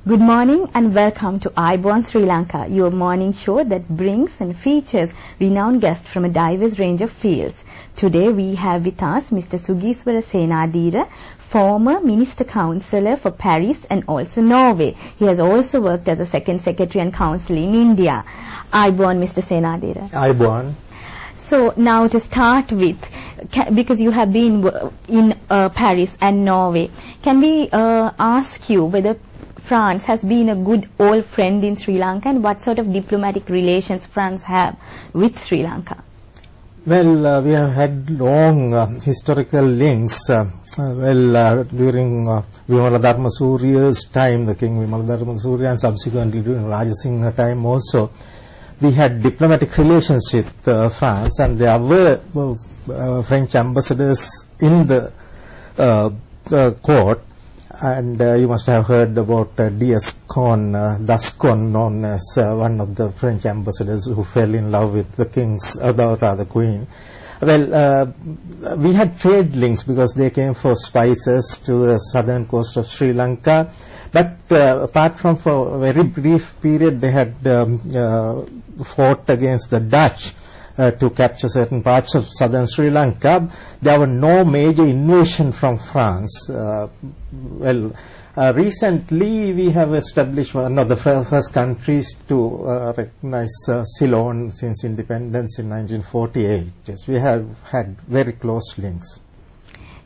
Good morning and welcome to Ayubowan Sri Lanka, your morning show that brings and features renowned guests from a diverse range of fields. Today we have with us Mr. Sugeeswara Senadhira, former Minister Councillor for Paris and also Norway. He has also worked as a Second Secretary and Councillor in India. Ayubowan, Mr. Senadhira. Ayubowan. So now to start with, because you have been in Paris and Norway, can we ask you whether France has been a good old friend in Sri Lanka and what sort of diplomatic relations France have with Sri Lanka? Well, we have had long historical links. During Vimala Dharma Surya's time, the King Vimala Dharma Surya, and subsequently during Rajasingha time also, we had diplomatic relations with France, and there were French ambassadors in the court. And you must have heard about Dascon, known as one of the French ambassadors who fell in love with the king's, rather queen. Well, we had trade links because they came for spices to the southern coast of Sri Lanka. But apart from for a very brief period, they had fought against the Dutch to capture certain parts of southern Sri Lanka. There were no major invasion from France. Recently we have established one of the first countries to recognize Ceylon since independence in 1948. Yes, we have had very close links.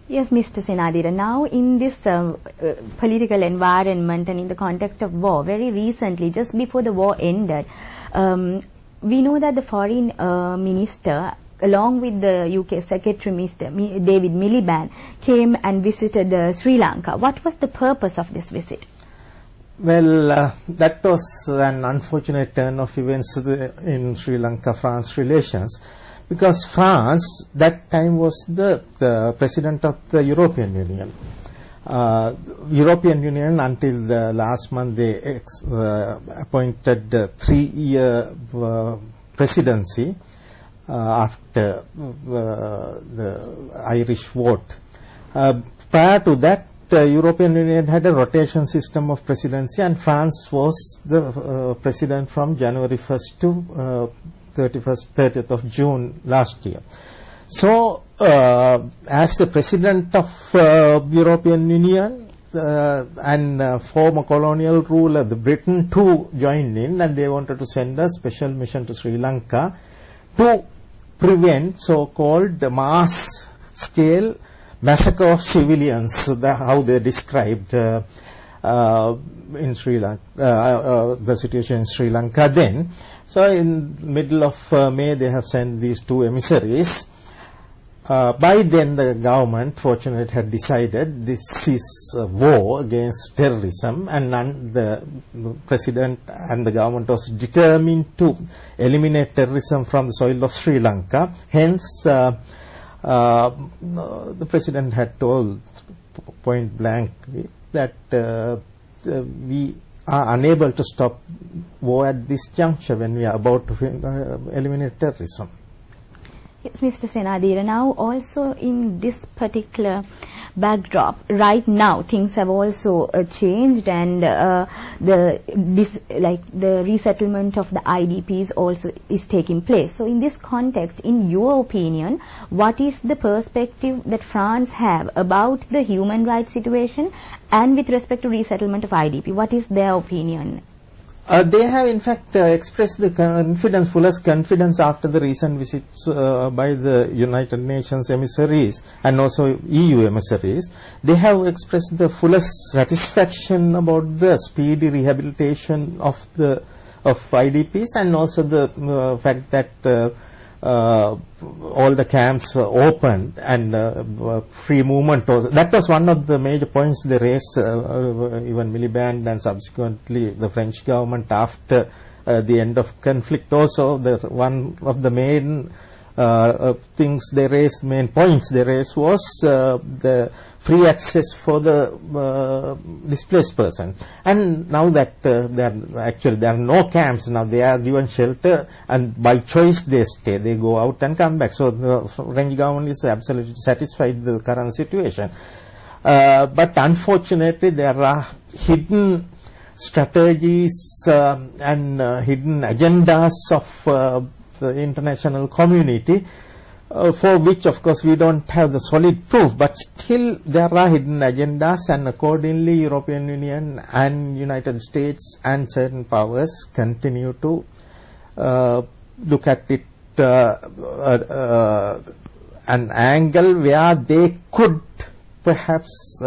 Yes, Mr. Senadhira, now in this political environment and in the context of war, very recently, just before the war ended, we know that the foreign minister, along with the UK Secretary Mr. David Miliband, came and visited Sri Lanka. What was the purpose of this visit? Well, that was an unfortunate turn of events in Sri Lanka-France relations, because France that time was the president of the European Union. European Union, until the last month, they appointed a 3-year presidency after the Irish vote. Prior to that, European Union had a rotation system of presidency, and France was the president from January 1st to 30th of June last year. So, as the president of European Union and former colonial ruler, the Britain too joined in, and they wanted to send a special mission to Sri Lanka to prevent so-called mass-scale massacre of civilians, how they described in Sri Lanka, the situation in Sri Lanka then. So, in middle of May, they have sent these 2 emissaries. By then the government, fortunately, had decided this is a war against terrorism, and the president and the government was determined to eliminate terrorism from the soil of Sri Lanka. Hence, the president had told point blankly that we are unable to stop war at this juncture when we are about to eliminate terrorism. Yes, Mr. Senadhira, now also in this particular backdrop, right now things have also changed, and the resettlement of the IDPs also is taking place. So in this context, in your opinion, what is the perspective that France have about the human rights situation and with respect to resettlement of IDP? What is their opinion? They have in fact expressed the fullest confidence after the recent visits by the United Nations emissaries and also EU emissaries. They have expressed the fullest satisfaction about the speedy rehabilitation of IDPs, and also the fact that all the camps were opened and free movement was. That was one of the major points they raised, even Miliband and subsequently the French government after the end of conflict. Also, one of the main things they raised, main points they raised, was the free access for the displaced person. And now that there are no camps, now they are given shelter, and by choice they stay, they go out and come back. So the French government is absolutely satisfied with the current situation. But unfortunately there are hidden strategies and hidden agendas of the international community, for which of course we don't have the solid proof, but still there are hidden agendas, and accordingly European Union and United States and certain powers continue to look at it an angle where they could perhaps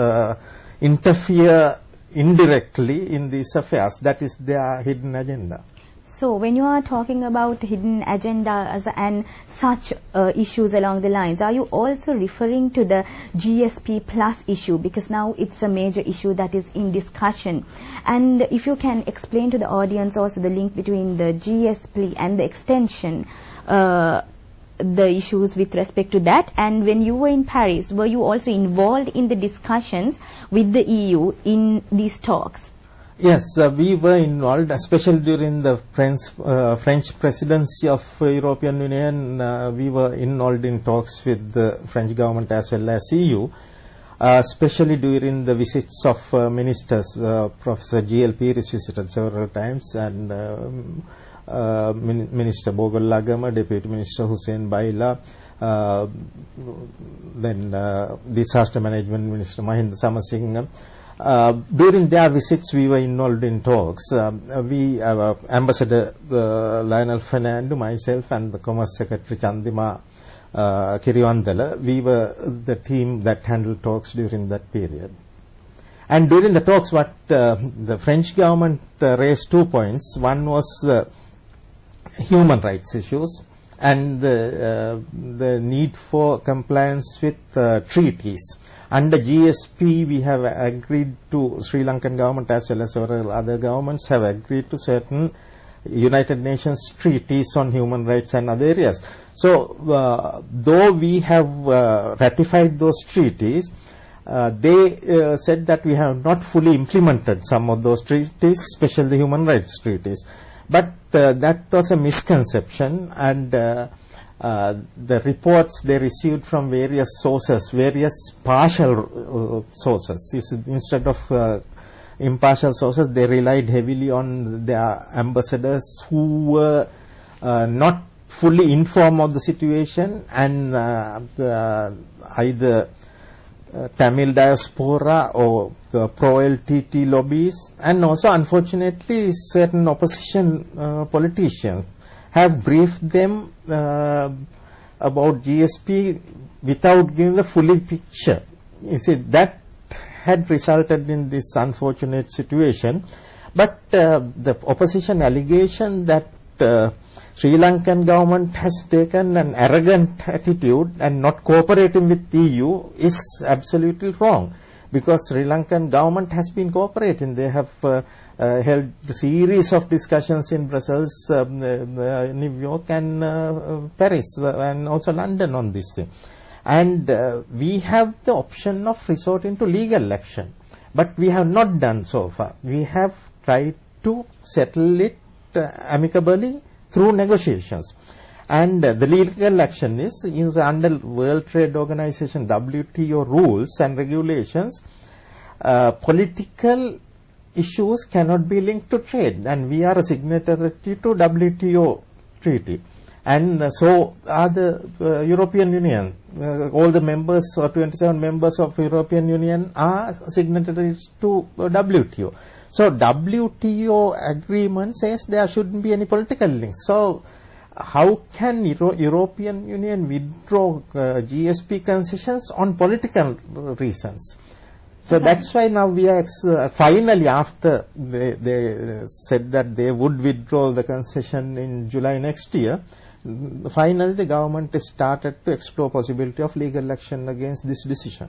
interfere indirectly in these affairs. That is their hidden agenda. So when you are talking about hidden agendas and such issues along the lines, are you also referring to the GSP Plus issue? Because now it's a major issue that is in discussion. And if you can explain to the audience also the link between the GSP and the extension, the issues with respect to that. And when you were in Paris, were you also involved in the discussions with the EU in these talks? Yes, we were involved, especially during the French presidency of European Union. We were involved in talks with the French government as well as EU, especially during the visits of ministers. Professor G.L.P. visited several times, and Minister Bogol Lagama, Deputy Minister Hussein Baila, then Disaster Management Minister Mahinda Samasinga. During their visits, we were involved in talks. Ambassador Lionel Fernando, myself, and the Commerce Secretary Chandima Kiriwandala, we were the team that handled talks during that period. And during the talks, what the French government raised 2 points. One was human rights issues and the need for compliance with treaties. Under GSP, we have agreed to, Sri Lankan government as well as several other governments have agreed to certain United Nations treaties on human rights and other areas. So, though we have ratified those treaties, they said that we have not fully implemented some of those treaties, especially the human rights treaties. But that was a misconception, and the reports they received from various sources, various partial sources, instead of impartial sources, they relied heavily on their ambassadors who were not fully informed of the situation, and either Tamil diaspora or the pro-LTT lobbies, and also unfortunately certain opposition politicians have briefed them about GSP without giving the full picture. You see, that had resulted in this unfortunate situation. But the opposition allegation that Sri Lankan government has taken an arrogant attitude and not cooperating with the EU is absolutely wrong, because Sri Lankan government has been cooperating. They have held a series of discussions in Brussels, New York and Paris and also London on this thing. And we have the option of resorting to legal action, but we have not done so far. We have tried to settle it amicably through negotiations. And the legal action is under World Trade Organization WTO rules and regulations. Political issues cannot be linked to trade, and we are a signatory to WTO treaty, and so are the European Union. All the members, or 27 members of European Union, are signatories to WTO. So WTO agreement says there shouldn't be any political links. So how can European Union withdraw GSP concessions on political reasons? So that's why now we are finally, after they said that they would withdraw the concession in July next year, finally the government has started to explore possibility of legal action against this decision.